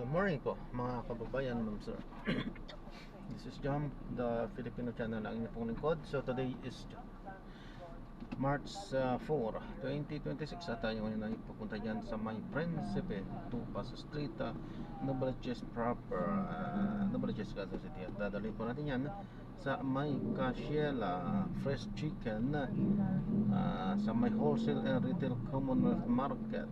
Good morning po mga kababayan, ma'am sir. This is John, the Filipino channel ang inyong pong lingkod. So today is March 4, 2026 at tayo ngayon ay pupunta dyan sa may Principe to Pasay Street, Novaliches proper, Novaliches, Quezon City. At dadalhin po natin yan sa may Casiela Fresh Chicken, sa may Wholesale and Retail Commonwealth Market,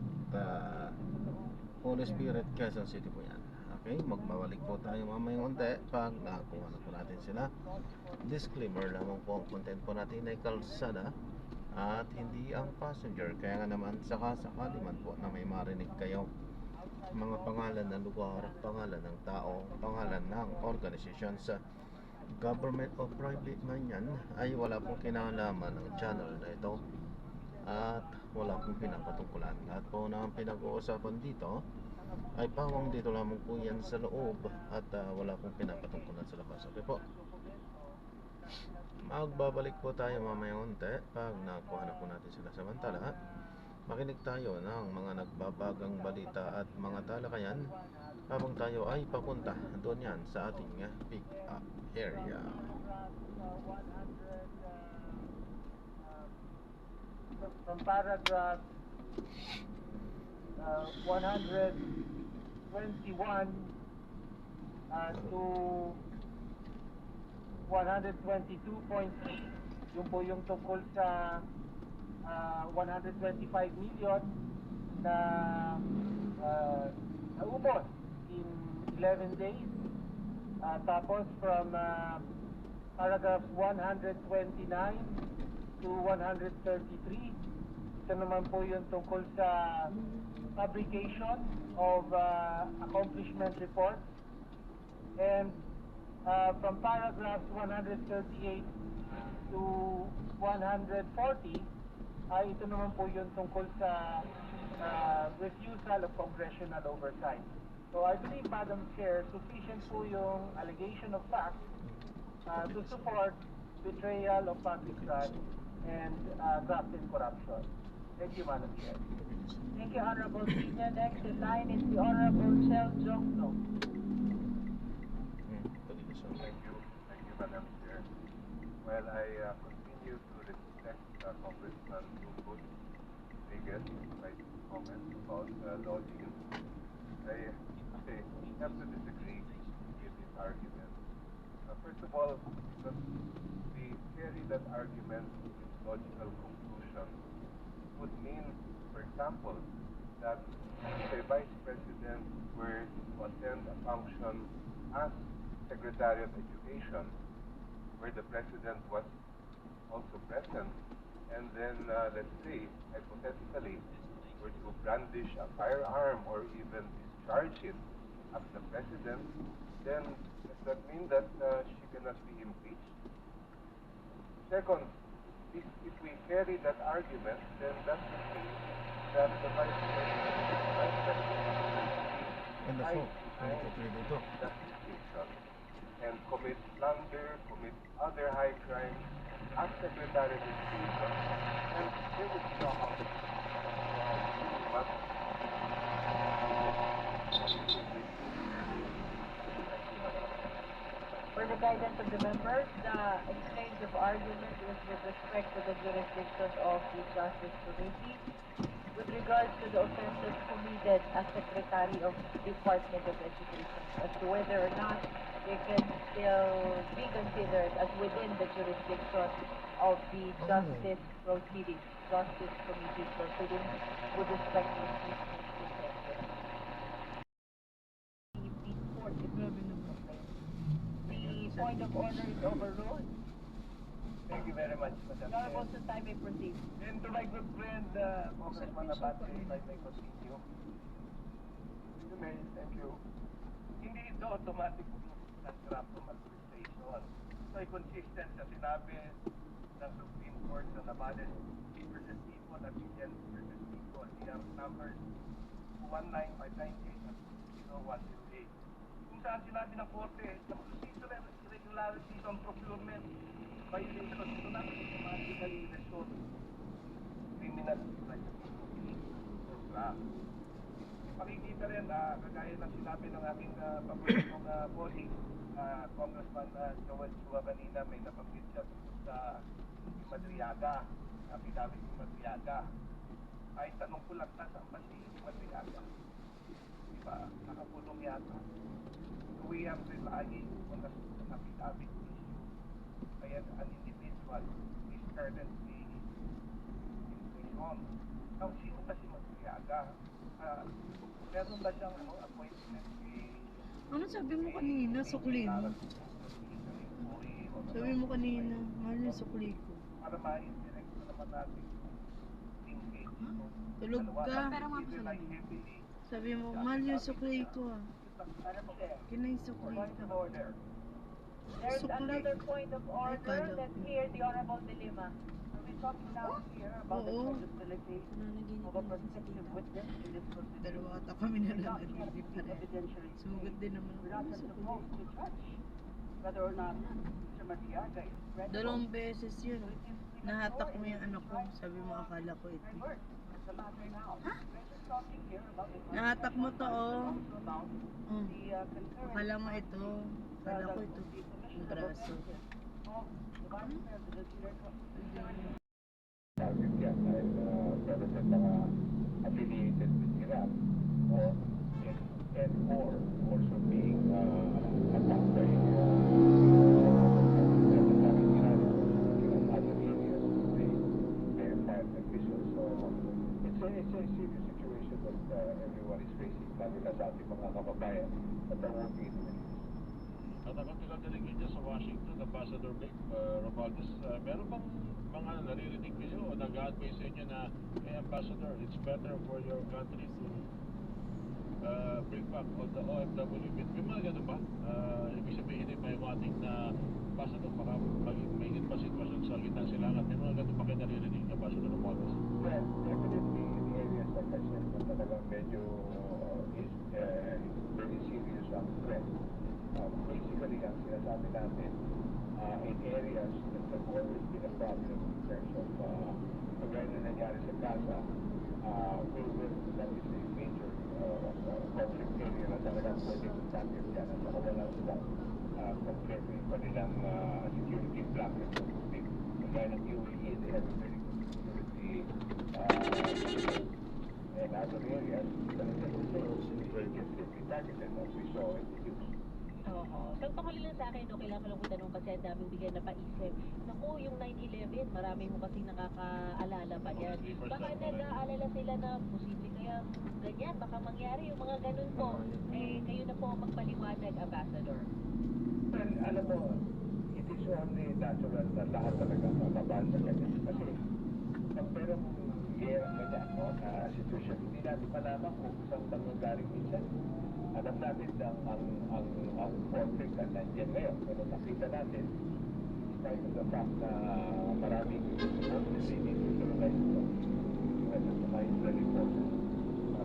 Holy Spirit, Quezon City po yan. Okay, magbabalik po tayo mamayang unti pag nakakuha na po natin sila. Disclaimer lamang po, ang content po natin ay kalsada at hindi ang passenger. Kaya nga naman sakali man po na may marinig kayo mga pangalan ng lugar, pangalan ng tao, pangalan ng organization sa government o private man yan, ay wala pong kinalaman ng channel na ito at wala pong pinapatungkulan. Lahat po na pinag-uusapan dito ay pawang dito lamang po yan sa loob at wala pong pinapatungkulan sa labas. Okay po, magbabalik po tayo mamaya unti pag nakuha na po natin sila. Samantala, makinig tayo ng mga nagbabagang balita at mga talakayan habang tayo ay papunta doon yan sa ating pick up area. From paragraph 121 to 122.3, yung po yung tungkol sa 125 million na naubos in 11 days. Tapos from paragraph 129 to 133, ito naman po yung tungkol sa fabrication of accomplishment reports. And from paragraphs 138 to 140, ito naman po yung tungkol sa refusal of congressional oversight. So I believe, Madam Chair, sufficient po yung allegation of fact to support betrayal of public trust and graft and corruption. Thank you, Madam Chair. Thank you, Honorable Senior. Next in line is the Honorable Chel Jongno. Thank you, Madam Chair. Well, I continue to respect Congressman Lungkot Miguel my comments about lodging. I have to disagree with his argument. First of all, because we carry that argument with logical conclusion would mean, for example, that if a Vice President were to attend a function as Secretary of Education, where the President was also present, and then, let's say, hypothetically, were to brandish a firearm or even discharge it at the President, then does that mean that she cannot be impeached? Second, if we carry that argument, then that would mean that the Vice President And the phone, and commit plunder, commit other high crimes as Secretary of Education, and they would be no harm. For the guidance of the members, the exchange of argument is with respect to the jurisdiction of the Justice Committee with regards to the offenses committed as Secretary of Department of Education, as to whether or not they can still be considered as within the jurisdiction of the Justice Committee proceedings with respect to these offenses. The point of order is overruled. Thank you very much, Madam Chair. Honorable Suntay may proceed. And to my good friend, Congressman Abate, if I may continue. You may, thank you. Hindi ito automatic non-graft authorization. So ay consistent sa sinabi ng Supreme Court sa Navales versus Ipon at Indian versus Ipon. ER numbers 19598 at 0108. Kung saan sinabi ng Korte, sa procedural irregularities on procurement violation, ito na automatically result criminal program. Pakikita ka rin, kagaya ng sinabi ng aking paboritong colleague, Congressman Joel Chua kanina, may nabanggit siya tungkol sa Madriaga, pinamit ni Madriaga. Ay, tanong ko lang, saan ba si Madriaga? Diba, nakakulong yata. So we have relying on the affidavit issue. Kaya an individual is currently in prison. Now, sino ba si Madriaga? Meron ba siyang appointment Ano sabi mo kanina, sukli mo? Sabi mo kanina, mahal yung sukli ko. para ma-indirect na naman natin yung case. Tulog ka. Pero mga Rely heavily. Sabi mo, mahal yung sukli ko ah. Madam Chair, Kinay sukli point ko. of order. There's Sukli. another point of order. kala ko. Let's hear the Honorable Dilima. Are we talking now here about the Oo. facilitation of a prospective witness in this proceeding? Dalawa ata kami na We're not nanaginip here pa rin. evidentiary. Sumugod din naman We're not ako just sa sukli. supposed to judge whether or not Mr. Matiaga is credible. Dalawang beses yun. So it is Nahatak mo yung anak ko. Sabi mo, akala ko ito. divert the matter now. We're just talking here about the Nahatak mo to oh. about Oh. the concurrent Akala mo ito. Akala ko ito. Yung braso. of the Vice President in their Target yan dahil meron din mga affiliated with Iran or and/or also being attacked by Iran in other areas they verified officials. So it's a serious situation that everyone is facing, lalo na sa ating mga kababayan at ang working in the Middle East. At ang pinagaling dyan sa Washington, Ambassador Vic Romualdez, meron bang mga naririnig kayo o nag-advise sa inyo na, hey Ambassador, it's better for your country to bring back all the OFW? May mga ganun ba? Ibig sabihin may ating na Ambassador, baka may pa sitwasyon sa gitna silangan. May mga ganun ba kayo naririnig, Ambassador Romualdez? Well, definitely in the areas like I said, na talagang medyo is very serious ang threat. Basically, ang sinasabi natin, in areas that have always been a problem in terms of kagaya na nangyari sa Gaza, that is a major conflict area na talagang pwedeng target yan at saka wala silang kompleto yung kanilang security blanket, so to speak. Kagaya ng UAE, they have a very good security and other areas that can simply targeted as we saw in the news. Oo. Pagpakali lang sa akin, okay lang ko lang kung tanong kasi ang daming bigyan na paisip. Naku, yung 9/11, marami mo kasi nakakaalala pa yan. Baka nag-aalala sila na posible kaya ganyan, baka mangyari yung mga ganun po. Eh, kayo na po ang magpaliwanag, Ambassador. Well, alam mo, it is only natural na lahat talaga mababal sa ganyan. Kasi pag merong gera ganyan, no, na situation, hindi natin malaman kung saan nangyagaling minsan. Alam natin ang conflict na nandiyan ngayon. Pero nakita natin, despite of the fact na maraming mostly neutralized US at mga Israeli forces,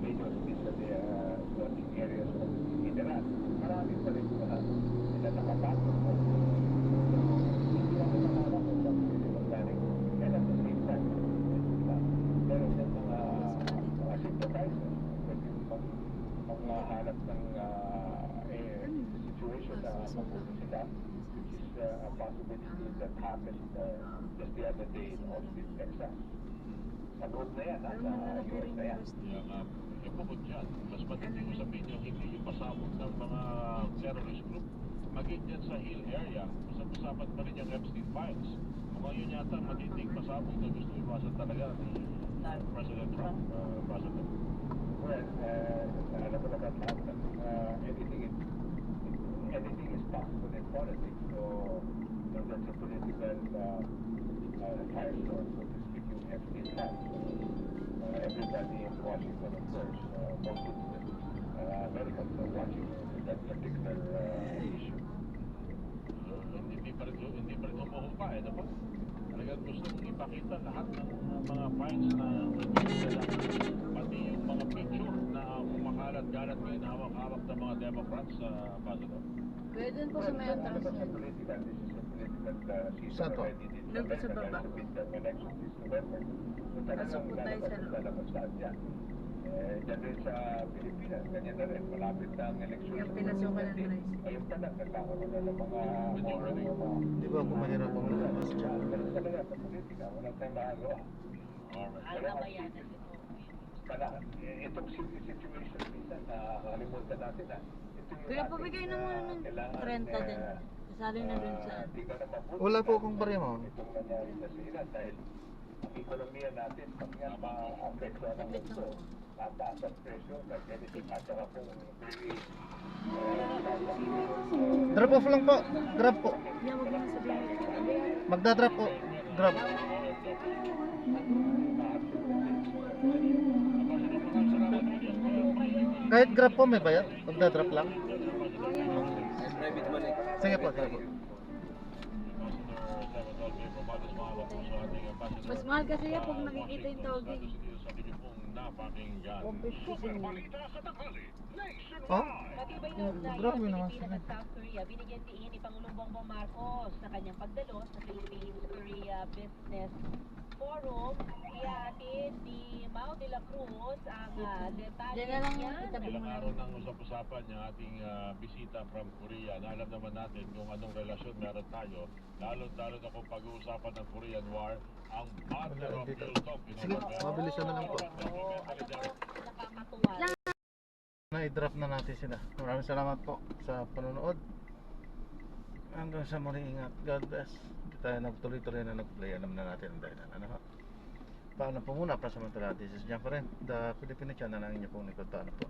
major cities that they are watching areas of Iran, marami pa rin sila nakapasok. So, hindi natin malaman kung saan pwede magaling. And at the same time, meron din mga sympathizers, pwede maghahanap ng situation na mapuno sila, which is a possibility that happened just the other day in Austin, Texas. Sa group na yan, Pero sa malalaki US rin na yan. yung Bukod dyan, mas matindi ko sabihin yung hindi yung pasabog ng mga terrorist group. Maging dyan sa Hill area, usap-usapan pa rin yung Epstein Files. Mukhang yun yata matinding pasabog na gusto iwasan talaga ni President Trump, President. Well, alam mo naman lahat ng anything is possible in politics. So that's a political firestorm, so to speak, yung Epstein Files. Everybody in Washington, of course, most of the Americans are watching that particular issue. Hindi pa rin humuhupay, ano po? Talagang gusto mong ipakita lahat ng mga files na nagdidala, pati yung mga picture na kumakalat-galat ngayon hawak-hawak ng mga Democrats sa Ambassador. Pwede po sa may Ano atras ba sa yan. political? This is a political season Saan to? already in Doon po sa America. baba. Dahil sa midterm elections this November. So talagang Pasok po tayo sa loob. lalabas lahat yan. Diyan rin sa Pilipinas, ganyan na rin. Malapit na ang eleksyon. Yung pinasukan ng tricycle. Ngayon pa lang, nagkakaroon na ng mga Di ba kung mahirap ang lumabas dyan? Pero talaga sa politika, wala tayong magagawa. Alright. Ang kabayanan ito. Kaya itong situation minsan na kalimutan natin na ito yung Kuya, ating, pabigay naman ng kailangan, 30 din. Kasali na dun sa... di ka na mabuti. Wala po akong barya mo. Itong nangyari sa Iran dahil ang ekonomiya natin, pag yan ma-apekto ng gusto, tataas ang presyo, like anything, at saka po, very, Drop off lang po. Grab po. Yan, huwag mo na sabihin. Magdadrop po. Grab. Kahit grab po may bayad. Magdadrop lang. Sige po, sige po. Mas mahal kasi yan pag nakikita yung tawag eh. Oh? Matibay na ugnayan Grabe ng naman Pilipinas sila. at South Korea binigyan diin ni Pangulong Bongbong Marcos sa kanyang pagdalo sa Philippines-Korea Business Forum. Iyahatid ni Mau de la Cruz ang detalye Diyan na lang niyan. itabi mo Ilang na. araw nang usap-usapan yung ating bisita from Korea. Na alam naman natin kung anong relasyon meron tayo. Lalo-lalo na kung pag-uusapan ng Korean War, ang mother of Dito. Hilltop. Sige, mabilisan na lang po. Oo, alam mo, nakakatuwa. Na-drop na natin sila. Maraming salamat po sa panonood. Hanggang sa muli, ingat. God bless. Hindi tayo nagtuloy-tuloy na nag-play. Alam na natin ang dahilan. Ano ho? Paano po muna? Pasamantala. This is John pa rin. The Filipino Channel ang inyo pong likod. Paano po?